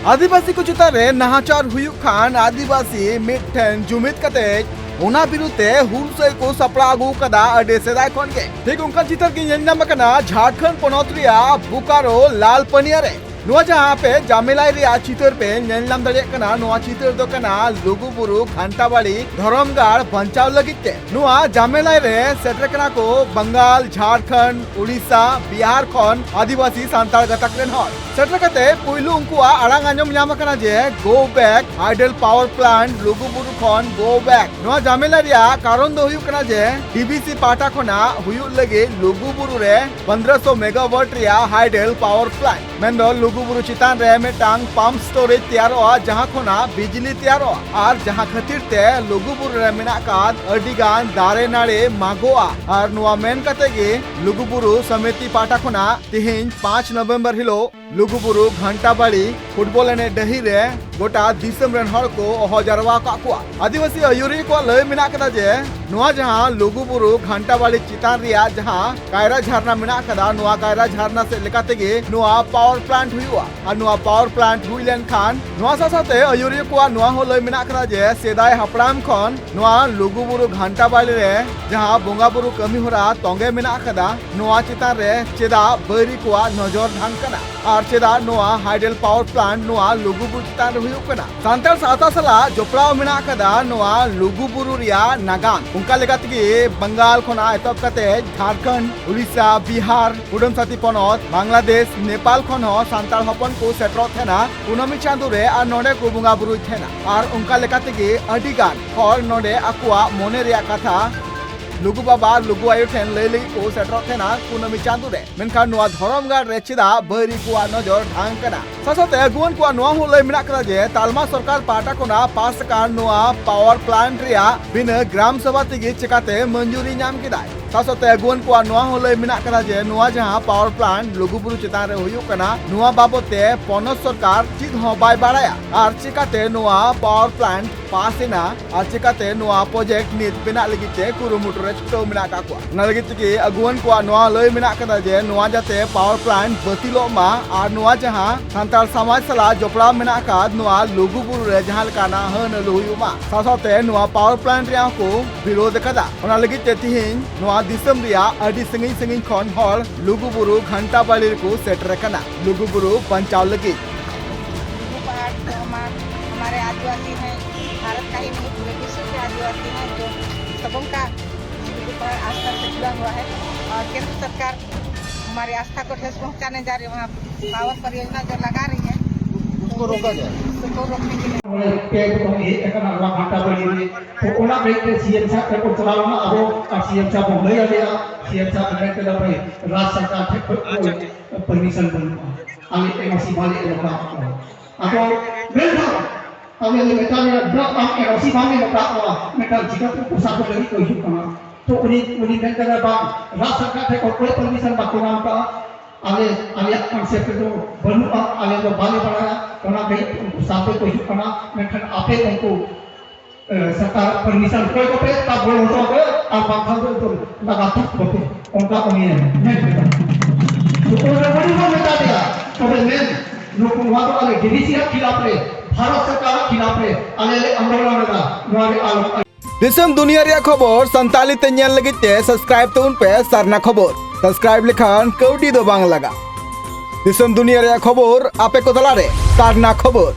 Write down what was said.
आदिवासी को चितान रे नाहाचार हुयुक खान आदिवासी मिठन जुमित कते ओना बिरुते हुलसेल को सपड़ा आगू कदा अडे सेदाय खन के ठीक उनका चितर की नेलनाम कना झारखंड पोनोत रिया बोकारो लालपनिया रे नुआ जहां पे जामेलाई रिया चितर पे नेलनाम दड़े कना नुआ चितर दो कना लुगुबुरु घंटाबाड़ी धरमगाड़ बंचाव लगिते नुआ जामेलाई रे सेटर कना को बंगाल झारखंड उड़ीसा बिहार खन आदिवासी सांताल गतक रेन हर सेटर कते पुइलु उनकुआ आड़ांग आंजम ᱧᱟᱢ ᱠᱟᱱᱟ जे go back hydel power plant Luguburu खन गो बैक नुआ जामेला रिया कारण दो हुयुक कना जे डीबीसी पाटा खना हुयुक लगे लुगुबुरु रे 1500 मेगावाट रिया हाइडल पावर प्लांट मेंदो लुगुबुरु चितान रे मेटांग पंप स्टोरेज तैयारोआ जहां खना बिजली तैयारोआ और जहां खातिर ते लुगुबुरु रे मेना काद अडिगान दारे नाड़े मागोआ और नुआ मेन कते गे लुगुबुरु समिति पाटा खना तिहिन 5 नवंबर हिलो लुगुबुरु घंटाबाड़ी फुटबॉल एने डही रे गोटा दिसम रेन हर को अहो जरवा काकुआ आदिवासी अयुरी को लय मिना कदा जे नुआ जहां लुगुबुरु घंटाबाड़ी चितान रिया जहां कायरा झरना मिना कदा नुआ कायरा झरना से लेकाते गे नुआ पावर प्लांट हुआ और नुआ पावर प्लांट हुई लेन खान नुआ साथे अयुरी को नुआ हो लय मिना कदा जे सेदाय हपड़ाम खन नुआ लुगुबुरु घंटाबाड़ी रे जहां बोंगा बुरु कमी होरा तोंगे मिना कदा नुआ चितान रे चेदा बैरी को नजर ढांग कना और चेदा नुआ हाइडल पावर प्लांट नुआ लुगुबुरु चितान रे हुयुक कना सांताल साता सला जोपड़ाव मिना कदा नुआ लुगुबुरु रिया नागाम उनका लेगातगी बंगाल खना एतब कते झारखंड उड़ीसा बिहार उडम साथी पनत बांग्लादेश नेपाल खन हो सांताल हपन को सेट्रो थेना कुनमी चांदु रे आ नोडे को बुंगा बुरु थेना और उनका लेगातगी अडिगान हर नोडे आकुआ मोने रिया कथा लुगु बाबा लुगु आयु ठेन लैली को सेट्रो थेना कुनमी चांदु रे मेनखान नुआ धरमगाड़ रे चिदा बैरी को नजर ढांग कना साथे गुवन को नुआ हो लय मिना कदा जे तालमा सरकार पाटा कोना पास का नुआ पावर प्लांट रिया बिन ग्राम सभा तिगी चिकाते मंजूरी नाम किदाय साथे गुवन को नुआ हो लय मिना कदा जे नुआ जहां पावर प्लांट लुगुबुरु चितान रे हुयुक कना नुआ बाबते पनत सरकार चिद हो बाय बाड़ाया और चिकाते नुआ पावर प्लांट पासिना और चिकाते नुआ प्रोजेक्ट नित बिना लगिते कुरुमुटु रे छुटो मिना काकुआ ना लगित की अगुवन को नुआ लय मिना कदा जे नुआ जाते पावर प्लांट बतिलो मा और नुआ जहां सांताल समाज सला जोपड़ा मिना का नुआ लुगुबुरु रे जहां काना हन लुयुमा साथे नुआ पावर प्लांट रिया को विरोध कदा ओना लगित तिहिन नुआ दिसम रिया अडी संगी संगी खन हर लुगुबुरु घंटाबाड़ी को सेटर कना लुगुबुरु पंचाव लगी हमारे आदिवासी हैं, भारत का ही नहीं पूरे विश्व के आदिवासी हैं जो सबों का आस्था से जुड़ा हुआ है और केंद्र सरकार हमारी आस्था को ठेस पहुंचाने जा रही है। वहाँ पावर परियोजना जो लगा रही है उसको रोका जाए, उसको रोकने के लिए सीएम साहब को चलाना अब सीएम साहब को नहीं आया सीएम साहब ने कहा भाई राज्य सरकार थे परमिशन बन आगे एमसी वाले लोग अब बेल अब ये बेटा ने ब्लॉक आप एमसी वाले लोग का मेटा जिका को साथ लगी कोई कमा तो उन्हीं ने कहा बा राज्य सरकार थे कोई परमिशन बाको नाम का आले आले कॉन्सेप्ट तो बनु आले तो बाले बढ़ाया कोना कहीं साथ कोई कमा मेटन आपे उनको सरकार परमिशन कोई को पे तब बोल तो अब बात तो लगातार होते उनका उन्हीं है तो बड़ी बात बता दिया तो मैं लोग वहां तो आले डीडीसी के खिलाफ रे भारत सरकार के खिलाफ रे आले आंदोलन लगा नोरे आलो दिसम दुनिया रिया खबर संताली ते नेल लगिते सब्सक्राइब तो उन पे सरना खबर सब्सक्राइब लिखान कौडी दो बांग लगा दिसम दुनिया रिया खबर आपे को तला रे सरना खबर।